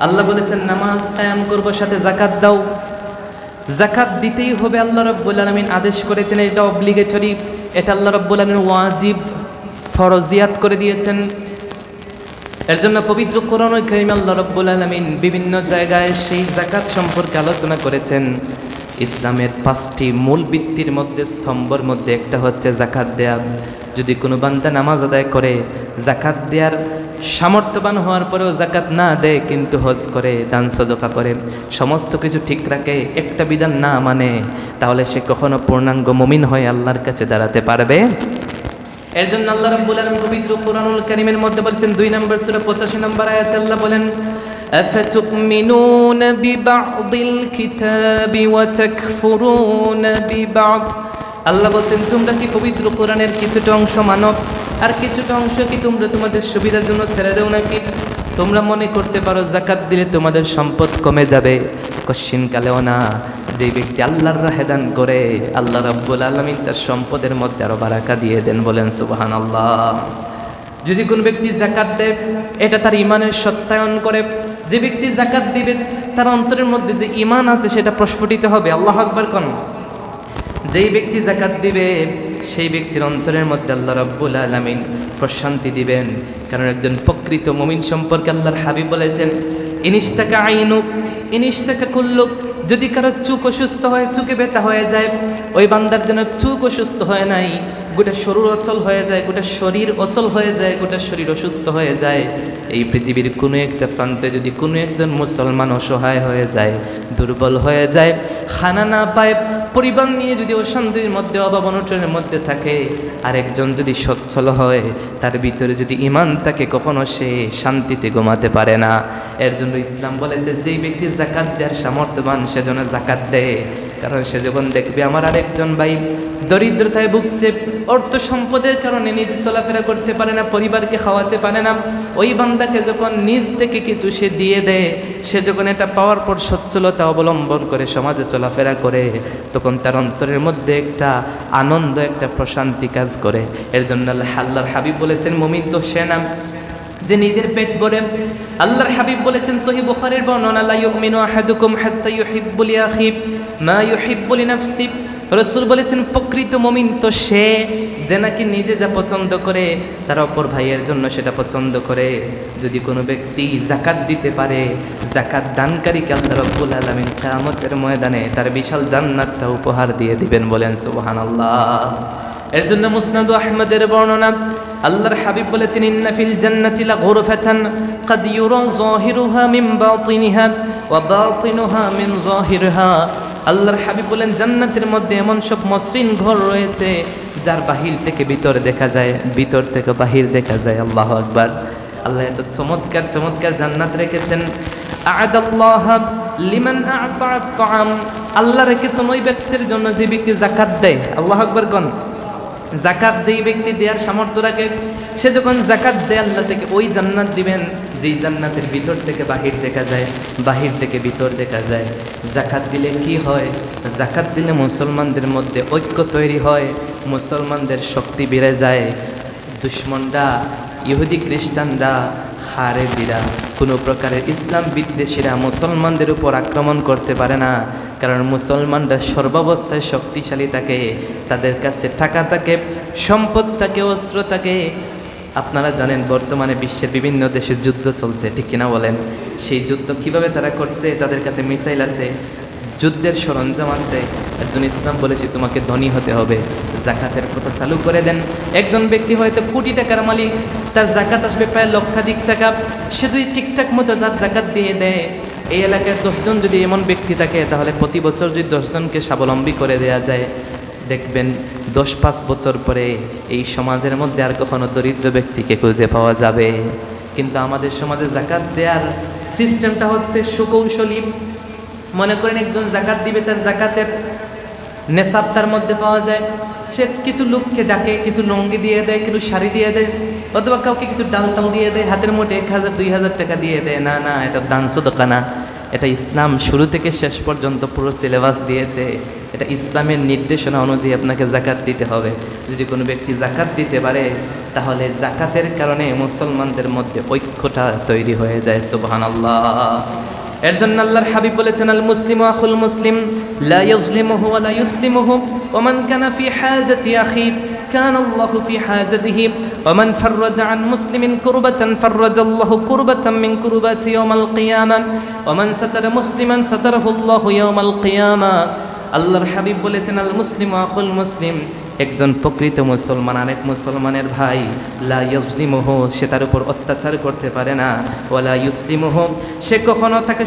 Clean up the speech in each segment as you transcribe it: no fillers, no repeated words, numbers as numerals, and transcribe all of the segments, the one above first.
আল্লাহ বলেছেন নামাজ কায়েম করবো, সাথে যাকাত দাও। যাকাত দিতেই হবে, আল্লাহ রাব্বুল আলামিন আদেশ করেছেন, এটা অব্লিগেটরি, এটা আল্লাহ রাব্বুল আলামিন ওয়াজিব ফরজিয়াত করে দিয়েছেন। এর জন্য পবিত্র কোরআনুল কারীমে আল্লাহ রাব্বুল আলামিন বিভিন্ন জায়গায় সেই যাকাত সম্পর্কে আলোচনা করেছেন। ইসলামের 5টি মূল ভিত্তির মধ্যে, স্তম্ভের মধ্যে একটা হচ্ছে যাকাত দেয়া। যদি কোনো বান্দা নামাজ আদায় করে, যাকাত দেওয়ার সামর্থ্যবান হওয়ার পরেও যাকাত না দেয়, কিন্তু হজ করে, দান সদকা করে, সমস্ত কিছু ঠিক রাখে, একটা বিধান না মানে, তাহলে সে কখনো পূর্ণাঙ্গ মুমিন হয়ে আল্লাহর কাছে দাঁড়াতে পারবে। এর জন্য আল্লাহ রাব্বুল আলামিন পবিত্র কোরআনুল কারীমের মধ্যে বলছেন 2 নম্বর সূরা 85 নম্বর আয়াতে আল্লাহ বলেন, আফাতুমিনুনা বিবা'দিল কিতাবি ওয়া তাকফুরুনা বিবা'দ। আল্লাহ বলছেন তোমরা কি পবিত্র কোরআনের কিছুটা অংশ মানো আর কিছুটা অংশ কি তোমরা তোমাদের সুবিধার জন্য ছেড়ে দাও নাকি? তোমরা মনে করতে পারো যাকাত দিলে তোমাদের সম্পদ কমে যাবে, কশ্চিনকালেও না। যে ব্যক্তি আল্লাহর রাহে দান করে, আল্লাহ রাব্বুল আলামিন তার সম্পদের মধ্যে আরো বারাকা দিয়ে দেন, বলেন সুবহানাল্লাহ। যদি কোন ব্যক্তি যাকাত দেয়, এটা তার ঈমানের সত্যায়ন করে। যে ব্যক্তি যাকাত দিবে, তার অন্তরের মধ্যে যে ঈমান আছে সেটা প্রস্ফুটিত হবে। আল্লাহু আকবার কোন। যেই ব্যক্তি যাকাত দিবে, সেই ব্যক্তির অন্তরের মধ্যে আল্লাহ রাব্বুল আলামিন প্রশান্তি দিবেন। কারণ একজন প্রকৃত মুমিন সম্পর্কে আল্লাহর হাবিব বলেছেন, ইনিশতাকা আইনুক ইনিশতাকা কুল্লুক। যদি কারো চোখ অসুস্থ হয়, চোখে ব্যথা হয়ে যায়, ওই বান্দার যেন চোখ অসুস্থ হয় নাই, গোটা শরীর অচল হয়ে যায়, গোটা শরীর অচল হয়ে যায়, গোটা শরীর অসুস্থ হয়ে যায়। এই পৃথিবীর কোনো একটা প্রান্তে যদি কোনো একজন মুসলমান অসহায় হয়ে যায়, দুর্বল হয়ে যায়, খানা না পায়, পরিবার নিয়ে যদি অশান্তির মধ্যে, অভাব অনটনের মধ্যে থাকে, আর একজন যদি সচ্ছল হয়, তার ভিতরে যদি ঈমান থাকে, কখনো সে শান্তিতে ঘুমাতে পারে না। এর জন্য ইসলাম বলেছে যেই ব্যক্তি যাকাত দেওয়ার সামর্থ্যবান সে যেন যাকাত দেয়। কারণ সে যখন দেখবে আমার আরেকজন ভাই দরিদ্রতায় ভুগছে, অর্থ সম্পদের কারণে নিজে চলাফেরা করতে পারে না, পরিবারকে খাওয়াতে পারে না, ওই বান্দাকে যখন নিজ থেকে কিছু সে দিয়ে দেয়, সে যখন এটা পাওয়ার পর সচ্ছলতা অবলম্বন করে সমাজে চলাফেরা করে, তখন তার অন্তরের মধ্যে একটা আনন্দ, একটা প্রশান্তি কাজ করে। এর জন্য আল্লাহর হাবিব বলেছেন মুমিন তো সে না যে নিজের পেট ভরে। আল্লাহর হাবিব বলেছেন সহিহ বুখারীর বর্ণনা, লা ইউমিনু আহাদুকুম হাত্তা ইউহিব্বু লিআখি মা ইউহিব্বু লিনাফসি। রাসূল বলেছেন প্রকৃত মুমিন তো সে যে নাকি নিজে যা পছন্দ করে তার অপর ভাইয়ের জন্য সেটা পছন্দ করে। যদি কোনো ব্যক্তি যাকাত দিতে পারে, যাকাত দানকারীকে আল্লাহ রাব্বুল আলামিন কিয়ামতের ময়দানে তার বিশাল জান্নাতটা উপহার দিয়ে দিবেন, বলেন সুবহানাল্লাহ। এর জন্য মুসনাদ আহমদের বর্ণনা, আল্লাহর হাবিব বলেছেন ইন্না ফিল জান্নাতি লাগুরফাতান ক্বাদ ইউরা যাহিরুহা মিন বাতিনিহা ওয়া বাতিনুহা মিন যাহিরিহা। আল্লাহর হাবিব বলেন জান্নাতের মধ্যে এমন সব মসৃণ ঘর রয়েছে যার বাহির থেকে ভিতর দেখা যায়, ভিতর থেকে বাহির দেখা যায়। আল্লাহু আকবার। আল্লাহ এত চমৎকার চমৎকার জান্নাত রেখেছেন। আ'আদাল্লাহ লিমান আ'তা আত-তা'আম। আল্লাহ রেখেছেন ওই ব্যক্তির জন্য যে ব্যক্তি যাকাত দেয়। আল্লাহু আকবার কোন। যাকাত যেই ব্যক্তি দেওয়ার সামর্থ্য রাখে, সে যখন যাকাত দেয় আল্লাহ থেকে ওই জান্নাত দিবেন যেই জান্নাতের ভিতর থেকে বাহির দেখা যায়, বাহির থেকে ভিতর দেখা যায়। যাকাত দিলে কি হয়? যাকাত দিলে মুসলমানদের মধ্যে ঐক্য তৈরি হয়, মুসলমানদের শক্তি বেড়ে যায়। দুশ্মনরা, ইহুদি খ্রিস্টানরা, খারেজিরা, কোনো প্রকারের ইসলাম বিদ্বেষীরা মুসলমানদের উপর আক্রমণ করতে পারে না। কারণ মুসলমানরা সর্বাবস্থায় শক্তিশালী থাকে, তাদের কাছে টাকা থাকে, সম্পদ থাকে, অস্ত্র থাকে। আপনারা জানেন বর্তমানে বিশ্বের বিভিন্ন দেশে যুদ্ধ চলছে, ঠিক কিনা বলেন? সেই যুদ্ধ কিভাবে তারা করছে? তাদের কাছে মিসাইল আছে, যুদ্ধের সরঞ্জাম আছে। একজন ইসলাম বলেছে তোমাকে ধনী হতে হবে, যাকাতের প্রথা চালু করে দেন। একজন ব্যক্তি হয়তো কোটি টাকার মালিক, তার যাকাত আসবে প্রায় লক্ষাধিক টাকা, সে যদি ঠিকঠাক মতো তার যাকাত দিয়ে দেয়, এই এলাকায় 10 জন যদি এমন ব্যক্তি থাকে, তাহলে প্রতি বছর যদি 10 জনকে স্বাবলম্বী করে দেওয়া যায়, দেখবেন 10-5 বছর পরে এই সমাজের মধ্যে আর কখনো দরিদ্র ব্যক্তিকে খুঁজে পাওয়া যাবে। কিন্তু আমাদের সমাজে যাকাত দেওয়ার সিস্টেমটা হচ্ছে সুকৌশলী। মনে করেন একজন যাকাত দিবে, তার যাকাতের নেশাব তার মধ্যে পাওয়া যায়, সে কিছু লোককে ডাকে, কিছু লুঙ্গি দিয়ে দেয়, কিছু শাড়ি দিয়ে দেয়, অথবা কাউকে কিছু ডাল টাল দিয়ে দেয়, হাতের মুঠে 1000-2000 টাকা দিয়ে দেয়। না না, এটা দান সদকা না। এটা ইসলাম শুরু থেকে শেষ পর্যন্ত পুরো সিলেবাস দিয়েছে। এটা ইসলামের নির্দেশনা অনুযায়ী আপনাকে জাকাত দিতে হবে। যদি কোনো ব্যক্তি জাকাত দিতে পারে তাহলে জাকাতের কারণে মুসলমানদের মধ্যে ঐক্যটা তৈরি হয়ে যায়। সুবহানাল্লাহ। এর জন্য আল্লাহর হাবিব বলেছেন, আল মুসলিমু আখুল মুসলিম লা ইউজলিমুহু ওয়া লা ইউসলিমুহু ওয়া মান কানা ফি হাজাতি আখি কানা আল্লাহু ফি হাজাতিহি ওয়া মান ফাররাজা আন মুসলিমিন কুরবাতান ফাররাজাল্লাহু কুরবাতান মিন কুরবাতি ইয়াউমাল কিয়ামা ওয়া মান সাতারা মুসলিমান সাতারাহু আল্লাহু ইয়াউমাল কিয়ামা। আল্লাহর হাবিব বলেছেন, আল মুসলিমু আখুল মুসলিম, একজন প্রকৃত মুসলমান আরেক মুসলমানের ভাই, লা ইউজলিমুহু, সে তার উপর অত্যাচার করতে পারে না, ওয়ালা ইউসলিমুহু, সে কখনো তাকে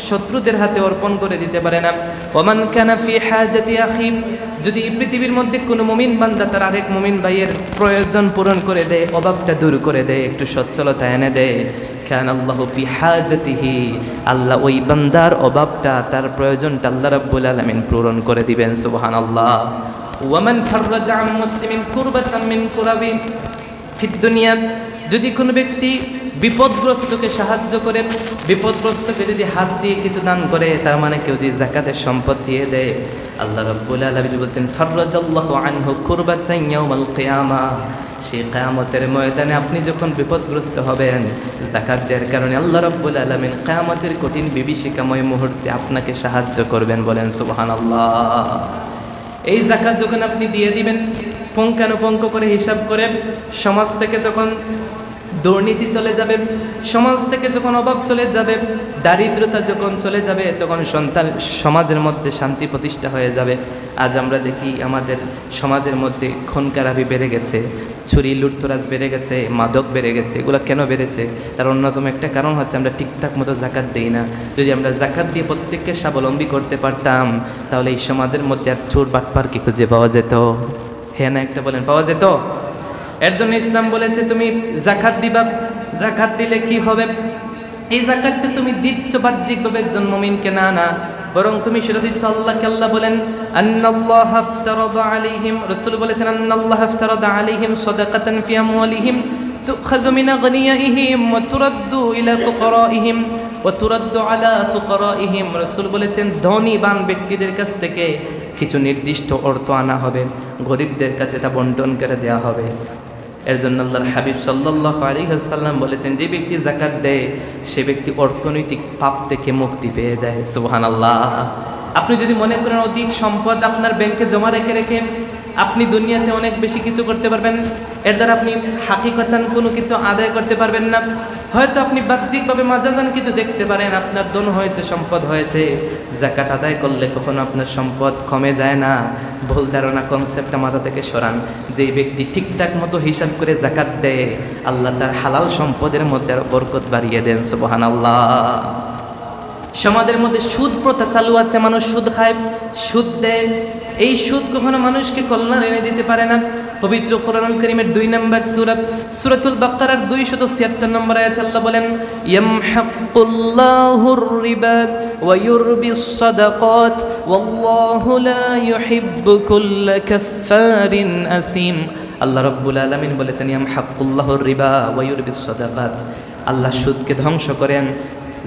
শত্রুদের হাতে অর্পণ করে দিতে পারে না। ওমান কানা ফি হাজাতি আখি, যদি পৃথিবীর মধ্যে কোনো মুমিন বান্দা তার আরেক মুমিন ভাইয়ের প্রয়োজন পূরণ করে দেয়, অভাবটা দূর করে দেয়, একটু সচ্ছলতা এনে দেয়, কান আল্লাহু ফি হাজাতিহি, আল্লাহ ওই বান্দার অভাবটা, তার প্রয়োজনটা আল্লাহ রাব্বুল আলামিন পূরণ করে দিবেন। সুবহানাল্লাহ। ওয়ামান ফাররাজা আন মুসলিমিন কুরবাতাম মিন কুরাবি ফিদ দুনিয়া, যদি কোনো ব্যক্তি বিপদগ্রস্তকে সাহায্য করে, বিপদগ্রস্তকে যদি হাত দিয়ে কিছু দান করে, তার মানে কেউ যদি যাকাতের সম্পদ দিয়ে দেয়, আল্লাহ রাব্বুল আলামিন বলতেন, ফাররাজাল্লাহু আনহু কুরবাতান ইয়াউমাল কিয়ামা, সেই কিয়ামতের ময়দানে আপনি যখন বিপদগ্রস্ত হবেন যাকাত দেওয়ার কারণে, আল্লাহ রাব্বুল আলামিন কিয়ামতের কঠিন বিভীষিকাময় মুহূর্তে আপনাকে সাহায্য করবেন। বলেন সুবহানাল্লাহ। এই যাকাত যখন আপনি দিয়ে দিবেন পুঙ্খানুপুঙ্খ করে হিসাব করে, সমাজ থেকে তখন দুর্নীতি চলে যাবে, সমাজ থেকে যখন অভাব চলে যাবে, দারিদ্রতা যখন চলে যাবে, তখন সমাজের মধ্যে শান্তি প্রতিষ্ঠা হয়ে যাবে। আজ আমরা দেখি আমাদের সমাজের মধ্যে খুন খারাপি বেড়ে গেছে, চুরি লুটতরাজ বেড়ে গেছে, মাদক বেড়ে গেছে। এগুলো কেন বেড়েছে? তার অন্যতম একটা কারণ হচ্ছে আমরা ঠিকঠাক মতো যাকাত দিই না। যদি আমরা যাকাত দিয়ে প্রত্যেককে স্বাবলম্বী করতে পারতাম, তাহলে এই সমাজের মধ্যে আর চোর বাটপার কি খুঁজে পাওয়া যেত? হ্যাঁ না একটা বলেন, পাওয়া যেত? এর জন্য ইসলাম বলেছে তুমি যাকাত দিবা। যাকাত দিলে কি হবে? এই যাকাতটা তুমি দিচ্ছ বাহ্যিকভাবে একজন মুমিনকে না, বরং তুমি সেটা দিচ্ছ আল্লাহকে। আল্লাহ বলেন, আন্নাল্লাহা ইফতারাদা আলাইহিম, রাসূল বলেছেন, আন্নাল্লাহা ইফতারাদা আলাইহিম সাদাকাতান ফি আমওয়ালিহিম তুখাযু মিন আগনিয়াইহিম ওয়া তুরাদ্দু ইলা ফুকারাইহিম ওয়া তুরাদ্দু আলা ফুকারাইহিম। রাসূল বলেছেন, ধনীবান ব্যক্তিদের কাছ থেকে কিছু নির্দিষ্ট অর্থ আনা হবে, গরিবদের কাছে তা বন্টন করে দেওয়া হবে। এর জন্য আল্লাহর হাবিব সাল্লাল্লাহু আলাইহি ওয়াসাল্লাম বলেছেন, যে ব্যক্তি যাকাত দেয় সে ব্যক্তি অর্থনৈতিক পাপ থেকে মুক্তি পেয়ে যায়। সুবহানাল্লাহ। আপনি যদি মনে করেন অধিক সম্পদ আপনার ব্যাংকে জমা রেখে রেখে আপনি দুনিয়াতে অনেক বেশি কিছু করতে পারবেন, এর দ্বারা আপনি হাকিকতান কোনো কিছু আদায় করতে পারবেন না। হয়তো আপনি বাহ্যিকভাবে মাজাজান কিছু দেখতে পারেন, আপনার ধন হয়েছে, সম্পদ হয়েছে। যাকাত আদায় করলে কখনো আপনার সম্পদ কমে যায় না। ভুল ধারণা, কনসেপ্টটা মাথা থেকে সরান। যেই ব্যক্তি ঠিকঠাক মতো হিসাব করে যাকাত দেয়, আল্লাহ তার হালাল সম্পদের মধ্যে আরো বরকত বাড়িয়ে দেন। সুবহানাল্লাহ। সমাজের মধ্যে সুদ প্রথা চালু আছে, মানুষ সুদ খায়, সুদ দেয়। এই সুদ কখনো মানুষকে কল্যাণ এনে দিতে পারে না। পবিত্র কোরআনুল কারীমের 2 নম্বর সূরা সূরাতুল বাকারার 276 নম্বর আয়াতে আল্লাহ বলেন, ইয়ামহাকুল্লাহুর রিবা ওয়া ইউরবিস সাদাকাত ওয়াল্লাহু লা ইউহিব্বু কুল্লা কাফফারিন আসিম। আল্লাহ রাব্বুল আলামিন বলেছেন, ইয়ামহাকুল্লাহুর রিবা ওয়া ইউরবিস সাদাকাত, আল্লাহ সুদকে ধ্বংস করেন,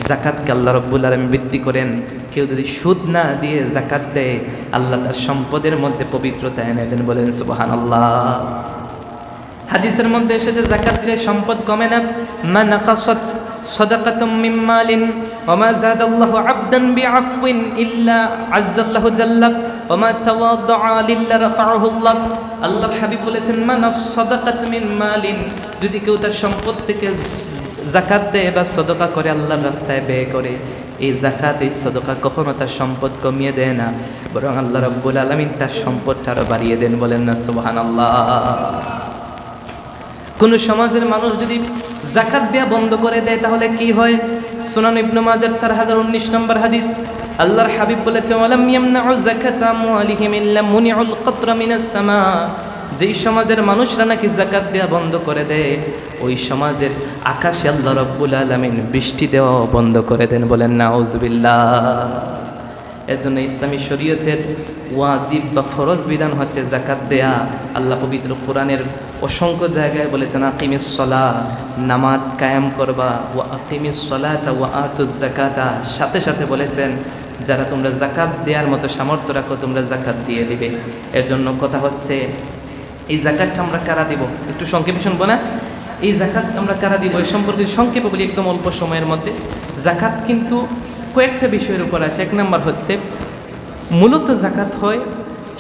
যাকাতকে আল্লাহ রাব্বুল আলামিন বৃদ্ধি করেন। কেউ যদি সুদ না দিয়ে যাকাত দেয়, আল্লাহ তার সম্পদের মধ্যে পবিত্রতা এনে দেন। বলেন সুবহানাল্লাহ। হাদিসের মধ্যে এসেছে, যাকাত দিলে সম্পদ কমে না। মা নাকাসাত সাদাকাতুম মিন মালিন ওয়া মা যাদাল্লাহু আবদান বিআফওয়িন ইল্লা আযাল্লাহু জাল্লা ওয়া মা তাওয়াদাআ লিল্লাহি রাফাআহুল্লাহ। আল্লাহর হাবিব বলেছেন, মানা সাদাকাত মিন মালিন, যদি কেউ তার সম্পদ থেকে যাকাত দেয় বা সদকা করে, আল্লাহর রাস্তায় ব্যয় করে, এই যাকাত, এই সদকা কখনো তার সম্পদ কমিয়ে দেয় না, বরং আল্লাহ রাব্বুল আলামিন তার সম্পদটা আরো বাড়িয়ে দেন। বলেন না সুবহানাল্লাহ। কোন সমাজের মানুষ যদি যাকাত দেয়া বন্ধ করে দেয় তাহলে কি হয়? সুনান ইবনে মাজার 4019 নম্বর হাদিস, আল্লাহর হাবিব বলেছেন, ওয়ালাম ইয়ামনাউ যাকাতা আমওয়ালিহিম ইল্লা মুনিউল কতরা মিনাস সামা। যেই সমাজের মানুষরা নাকি যাকাত দেয়া বন্ধ করে দেয়, ওই সমাজের আকাশে আল্লাহ রাব্বুল আলামিন বৃষ্টি দেওয়া বন্ধ করে দেন। বলেন নাউজুবিল্লাহ। এর জন্য ইসলামী শরীয়তের ওয়াজিব বা ফরজ বিধান হচ্ছে জাকাত দেয়া। আল্লাহ পবিত্র কোরআনের অসংখ্য জায়গায় বলেছেন আকিমিস সলাহ, নামাজ কায়েম করবা, ওয়া আকিমিস সলাতা ওয়া আতুজ যাকাতা, সাথে সাথে বলেছেন যারা তোমরা জাকাত দেওয়ার মতো সামর্থ্য রাখো তোমরা জাকাত দিয়ে দিবে। এর জন্য কথা হচ্ছে এই জাকাতটা আমরা কারা দিব, একটু সংক্ষেপে শুনবো না? এই জাকাত আমরা কারা দিব এই সম্পর্কে সংক্ষেপে বলি একদম অল্প সময়ের মধ্যে। জাকাত কিন্তু কয়েকটা বিষয়ের উপর আছে। এক নম্বর হচ্ছে মূলত জাকাত হয়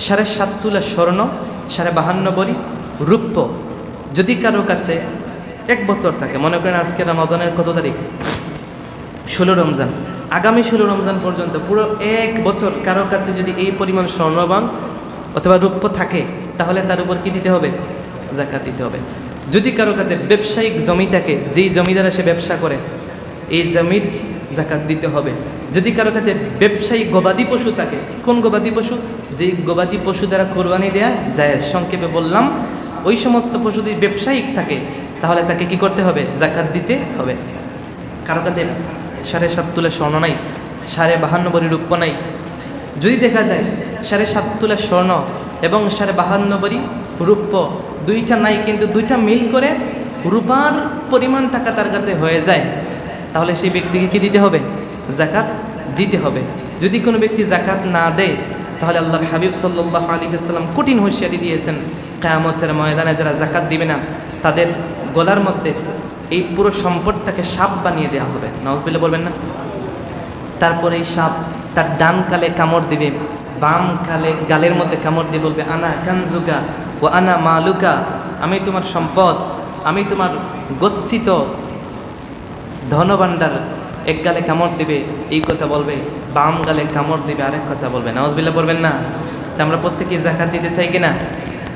7.5 তোলা স্বর্ণ, 52 ভরি রূপ্য। যদি কারো কাছে 1 বছর থাকে, মনে করেন আজকে রমাদানের কত তারিখ? 16 রমজান, আগামী 16 রমজান পর্যন্ত পুরো 1 বছর কারো কাছে যদি এই পরিমাণ স্বর্ণবান অথবা রূপ্য থাকে, তাহলে তার উপর কি দিতে হবে? জাকাত দিতে হবে। যদি কারো কাছে ব্যবসায়িক জমি থাকে, যেই জমিদারা সে ব্যবসা করে, এই জমির জাকাত দিতে হবে। যদি কারো কাছে ব্যবসায়ী গবাদি পশু থাকে, কোন গবাদি পশু? যেই গবাদি পশু দ্বারা কোরবানি দেয়া যায়, সংক্ষেপে বললাম, ওই সমস্ত পশু যদি ব্যবসায়িক থাকে তাহলে তাকে কি করতে হবে? জাকাত দিতে হবে। কারো কাছে 7.5 তোলা স্বর্ণ নাই, 52 ভরি রূপ্য নাই, যদি দেখা যায় 7.5 তোলা স্বর্ণ এবং 52 ভরি রূপ্য দুইটা নাই, কিন্তু দুইটা মিল করে রূপার পরিমাণ টাকা তার কাছে হয়ে যায়, তাহলে সেই ব্যক্তিকে কি দিতে হবে? জাকাত দিতে হবে। যদি কোনো ব্যক্তি জাকাত না দেয় তাহলে আল্লাহর হাবিব সাল্লাল্লাহু আলাইহি ওয়াসাল্লাম কঠিন হুঁশিয়ারি দিয়েছেন, কিয়ামতের ময়দানে যারা জাকাত দিবে না তাদের গলার মধ্যে এই পুরো সম্পদটাকে সাপ বানিয়ে দেওয়া হবে। নাউজুবিল্লাহ বলবেন না? তারপরে এই সাপ তার ডান কালে কামড় দিবে, বাম গালের মধ্যে কামড় দিয়ে বলবে আনা কানজুকা ও আনা মালুকা, আমি তোমার সম্পদ, আমি তোমার গচ্ছিত ধনভাণ্ডার। এক গালে কামড় দিবে এই কথা বলবে, বাম গালে কামড় দিবে আরেক কথা বলবে। নাউজুবিল্লাহ বলবেন না? তা আমরা প্রত্যেকেই জাকাত দিতে চাই কিনা?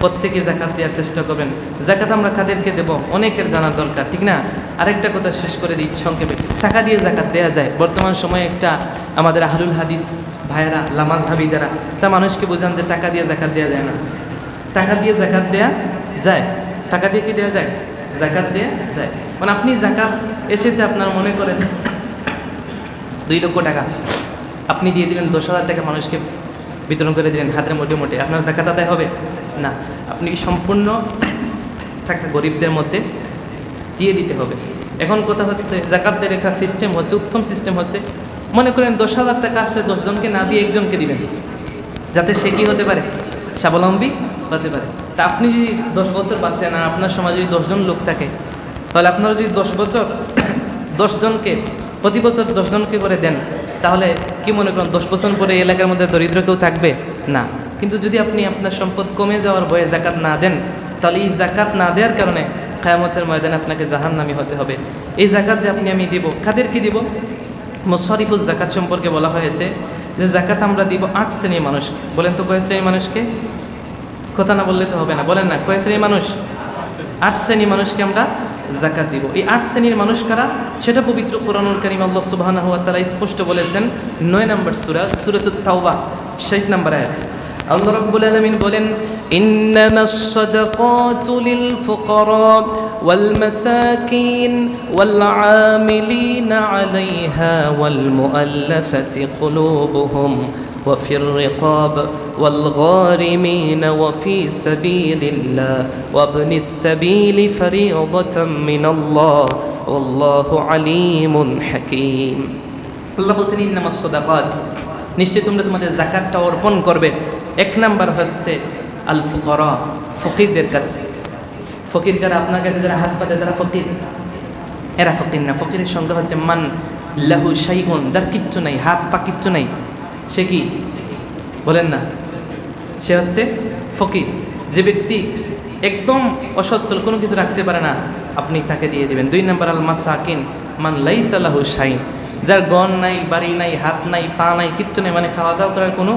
প্রত্যেকে জাকাত দেওয়ার চেষ্টা করবেন। জাকাত আমরা কাদেরকে দেব অনেকের জানার দরকার, ঠিক না? আরেকটা কথা শেষ করে দিই সংক্ষেপে, টাকা দিয়ে জাকাত দেওয়া যায়। বর্তমান সময়ে একটা আমাদের আহলুল হাদিস ভাইয়েরা, লামাজহাবি যারা, তা মানুষকে বোঝান যে টাকা দিয়ে জাকাত দেওয়া যায় না। টাকা দিয়ে জাকাত দেওয়া যায়। টাকা দিয়ে কি দেওয়া যায়? জাকাত দেওয়া যায়। মানে আপনি জাকাত এসেছে আপনার, মনে করেন 2 লক্ষ টাকা আপনি দিয়ে দিলেন, 10,000 টাকা মানুষকে বিতরণ করে দিলেন হাতের মোটে, আপনার জাকাত আদায় হবে না। আপনি সম্পূর্ণ টাকা গরিবদের মধ্যে দিয়ে দিতে হবে। এখন কথা হচ্ছে জাকাতের একটা সিস্টেম হচ্ছে, উত্তম সিস্টেম হচ্ছে, মনে করেন 10,000 টাকা আসলে 10 জনকে না দিয়ে একজনকে দিবেন, যাতে সে কী হতে পারে? স্বাবলম্বী হতে পারে। তা আপনি যদি 10 বছর বাঁচেন আর আপনার সমাজে যদি 10 জন লোক থাকে, তাহলে আপনারা যদি 10 বছর 10 জনকে প্রতি বছর 10 জনকে করে দেন, তাহলে কি মনে করেন 10 বছর পরে এলাকার মধ্যে দরিদ্র কেউ থাকবে না? কিন্তু যদি আপনি আপনার সম্পদ কমে যাওয়ার ভয়ে জাকাত না দেন, তাহলে এই জাকাত না দেওয়ার কারণে কিয়ামতের ময়দানে আপনাকে জাহান্নামী হতে হবে। এই জাকাত যে আমি দিব, কাদেরকে দিব? মুসরিফুজ জাকাত সম্পর্কে বলা হয়েছে যে জাকাত আমরা দিব 8 শ্রেণীর মানুষকে। বলেন তো কয় শ্রেণীর মানুষকে? কথা না বললে তো হবে না, বলেন না কয় শ্রেণীর মানুষ? 8 শ্রেণীর মানুষকে আমরা জাকাত দিব। এই 8 শ্রেণীর মানুষ কারা? সেটা পবিত্র কোরআনুল কারীম আল্লাহ সুবহানাহু ওয়া তাআলা স্পষ্ট বলেছেন। 9 নম্বর সূরা, সূরাতুত তাওবা 60 নম্বর আয়াত। আল্লাহ রাব্বুল আলামিন বলেন, ইন্নামাস সাদাকাতু লিল ফুকারা ওয়াল মাসাকিন ওয়াল আমিলিনা আলাইহা ওয়াল মুআল্লাফাতি কুলুবুহুম وفي الرقاب والغارمين وفي سبيل الله وابن السبيل فريضة من الله والله عليم حكيم। আল্লাহ বলছেন ইন্নামাস সাদাকাত, নিশ্চয়ই তোমরা তোমাদের যাকাতটা অর্পণ করবে। 1 নাম্বার হচ্ছে আল ফুকারা, ফকিরদের কাছে। ফকির কারা? আপনার কাছে যারা হাত পাতে তারা ফকির? এরা ফকির না। ফকিরের সংজ্ঞা হচ্ছে মান লাহু শাইউন, যার কিচ্ছু নাই, হাত পা কিচ্ছু নাই, সে কি? বলেন না, সে হচ্ছে ফকির। যে ব্যক্তি একদম অসচ্ছল, কোনো কিছু রাখতে পারে না, আপনি তাকে দিয়ে দেবেন। 2 নম্বর আল মাসাকিন, মান লাইসা লাহু শাইউন, যার গণ নাই, বাড়ি নাই, হাত নাই, পা নাই, কিচ্ছু নেই, মানে খাওয়া দাওয়া করার কোনো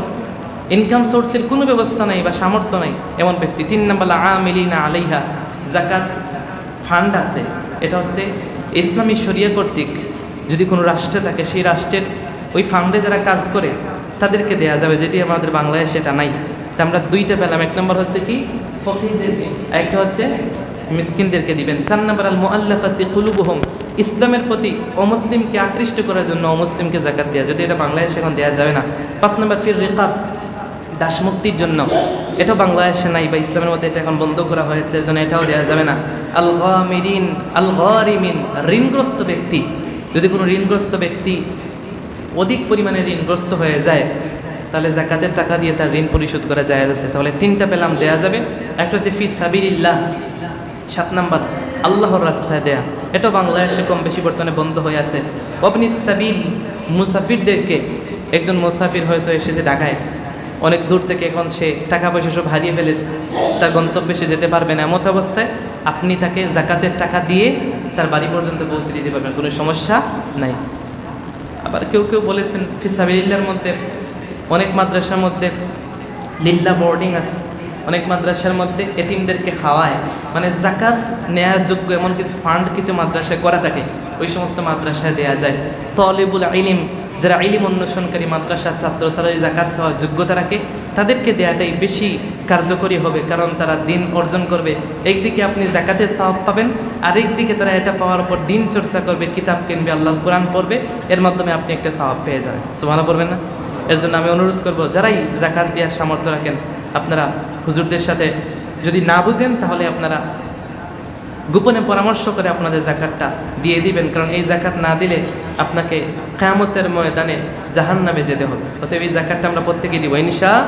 ইনকাম সোর্সের কোনো ব্যবস্থা নাই বা সামর্থ্য নাই, এমন ব্যক্তি। 3 নম্বর আমিলিনা আলাইহা, জাকাত ফান্ড আছে, এটা হচ্ছে ইসলামী শরিয়া কর্তৃক যদি কোনো রাষ্ট্রে থাকে, সেই রাষ্ট্রের ওই ফান্ডে যারা কাজ করে তাদেরকে দেয়া যাবে, যেটি আমাদের বাংলাদেশে সেটা নাই। তা আমরা 2টা পেলাম। 1 নম্বর হচ্ছে কি? ফকিরদেরকে, আরেকটা হচ্ছে মিসকিনদেরকে দিবেন। 4 নম্বর আল মুআল্লাফাতি কুলুবুহুম, ইসলামের প্রতি অমুসলিমকে আকৃষ্ট করার জন্য অমুসলিমকে জাকাত দেওয়া, যদি এটা বাংলাদেশে এখন দেওয়া যাবে না। 5 নম্বর ফির রিকাব, দাস মুক্তির জন্য, এটা বাংলাদেশে নাই বা ইসলামের মধ্যে এটা এখন বন্ধ করা হয়েছে, এর জন্য এটাও দেওয়া যাবে না। আল গামিরিন আল গারিমিন, ঋণগ্রস্ত ব্যক্তি, যদি কোনো ঋণগ্রস্ত ব্যক্তি অধিক পরিমাণে ঋণগ্রস্ত হয়ে যায় তাহলে জাকাতের টাকা দিয়ে তার ঋণ পরিশোধ করা যায় আছে। তাহলে 3টা পেলাম, দেয়া যাবে। একটা হচ্ছে ফি সাবিলিল্লাহ, 7 নম্বর আল্লাহর রাস্তায় দেয়া, এটা বাংলাদেশে কম বেশি বর্তমানে বন্ধ হয়ে আছে। অবনি সাবিল, মুসাফিরদেরকে, একজন মুসাফির হয়তো এসেছে ঢাকায় অনেক দূর থেকে, এখন সে টাকা পয়সা সব হারিয়ে ফেলেছে, তার গন্তব্যে সে যেতে পারবে না, এমত অবস্থায় আপনি তাকে জাকাতের টাকা দিয়ে তার বাড়ি পর্যন্ত পৌঁছে দিতে পারবেন, কোনো সমস্যা নাই। আবার কেউ কেউ বলেছেন ফিসাবিলিল্লাহর মধ্যে অনেক মাদ্রাসার মধ্যে লিল্লা বোর্ডিং আছে, অনেক মাদ্রাসার মধ্যে এতিমদেরকে খাওয়ায়, মানে জাকাত নেয়ার যোগ্য এমন কিছু ফান্ড কিছু মাদ্রাসায় করা থাকে, ওই সমস্ত মাদ্রাসায় দেয়া যায়। তলিবুল ইলম, যারা ইলম অন্বেষণকারী মাদ্রাসার ছাত্র, তারা এই জাকাত খাওয়ার যোগ্যতা রাখে, তাদেরকে দেয়াটাই বেশি কার্যকরী হবে, কারণ তারা দিন অর্জন করবে। একদিকে আপনি জাকাতের সওয়াব পাবেন, আরেকদিকে তারা এটা পাওয়ার পর দিন চর্চা করবে, কিতাব কিনবে, আল্লাহর কোরআন পড়বে, এর মাধ্যমে আপনি একটা সওয়াব পেয়ে যাবেন। সুবহানাল্লাহ পড়বেন না? এর জন্য আমি অনুরোধ করব, যারাই জাকাত দেওয়ার সামর্থ্য রাখেন, আপনারা হুজুরদের সাথে যদি না বুঝেন তাহলে আপনারা গোপনে পরামর্শ করে আপনাদের জাকাতটা দিয়ে দিবেন, কারণ এই জাকাত না দিলে আপনাকে কিয়ামতের ময়দানে জাহান্নামে যেতে হবে। অতএব এই জাকাতটা আমরা প্রত্যেকেই দিব ইনশাআল্লাহ।